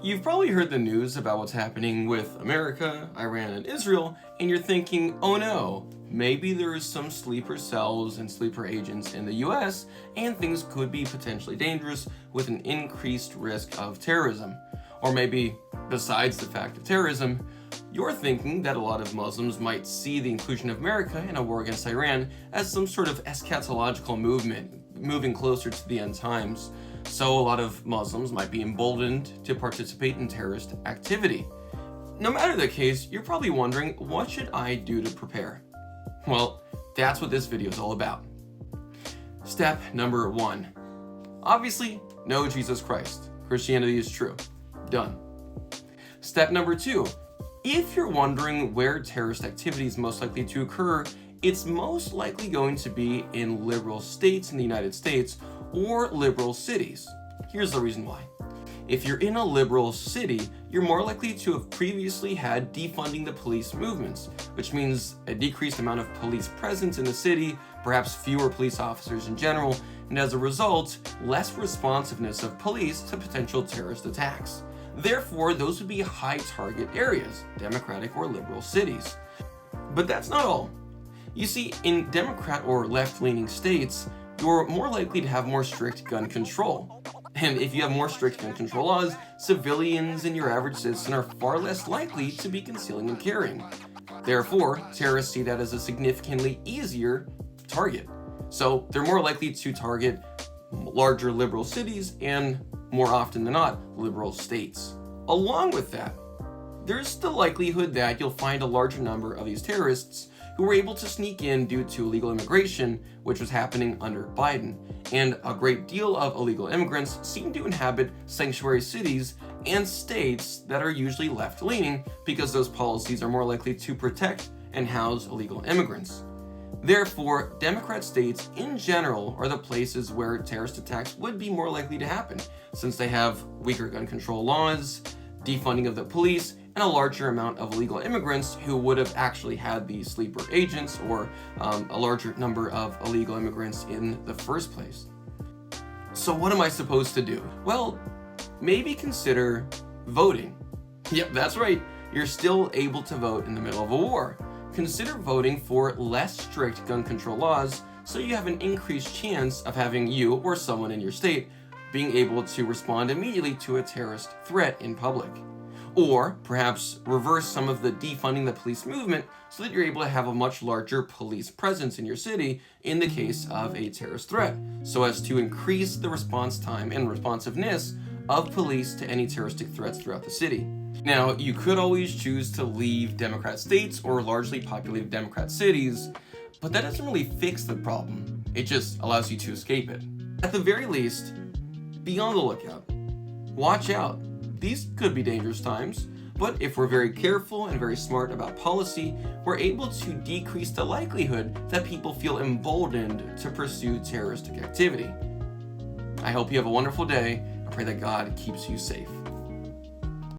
You've probably heard the news about what's happening with America, Iran, and Israel, and you're thinking, oh no, maybe there is some sleeper cells and sleeper agents in the US, and things could be potentially dangerous with an increased risk of terrorism. Or maybe, besides the fact of terrorism, you're thinking that a lot of Muslims might see the inclusion of America in a war against Iran as some sort of eschatological movement, moving closer to the end times. So a lot of Muslims might be emboldened to participate in terrorist activity. No matter the case, you're probably wondering, what should I do to prepare? Well, that's what this video is all about. Step number 1. Obviously, know Jesus Christ. Christianity is true. Done. Step number 2. If you're wondering where terrorist activity is most likely to occur, it's most likely going to be in liberal states in the United States or liberal cities. Here's the reason why. If you're in a liberal city, you're more likely to have previously had defunding the police movements, which means a decreased amount of police presence in the city, perhaps fewer police officers in general, and as a result, less responsiveness of police to potential terrorist attacks. Therefore, those would be high target areas, Democratic or liberal cities. But that's not all. You see, in Democrat or left-leaning states, you're more likely to have more strict gun control. And if you have more strict gun control laws, civilians and your average citizen are far less likely to be concealing and carrying. Therefore, terrorists see that as a significantly easier target. So they're more likely to target larger liberal cities and, more often than not, liberal states. Along with that, there's the likelihood that you'll find a larger number of these terrorists who were able to sneak in due to illegal immigration, which was happening under Biden. And a great deal of illegal immigrants seem to inhabit sanctuary cities and states that are usually left-leaning because those policies are more likely to protect and house illegal immigrants. Therefore, Democrat states in general are the places where terrorist attacks would be more likely to happen, since they have weaker gun control laws, defunding of the police, and a larger amount of illegal immigrants who would have actually had these sleeper agents or a larger number of illegal immigrants in the first place. So what am I supposed to do? Well, maybe consider voting. Yep, that's right. You're still able to vote in the middle of a war. Consider voting for less strict gun control laws so you have an increased chance of having you or someone in your state being able to respond immediately to a terrorist threat in public. Or perhaps reverse some of the defunding the police movement so that you're able to have a much larger police presence in your city in the case of a terrorist threat, so as to increase the response time and responsiveness of police to any terroristic threats throughout the city. Now, you could always choose to leave Democrat states or largely populated Democrat cities, but that doesn't really fix the problem. It just allows you to escape it. At the very least, be on the lookout. Watch out. These could be dangerous times, but if we're very careful and very smart about policy, we're able to decrease the likelihood that people feel emboldened to pursue terroristic activity. I hope you have a wonderful day. I pray that God keeps you safe.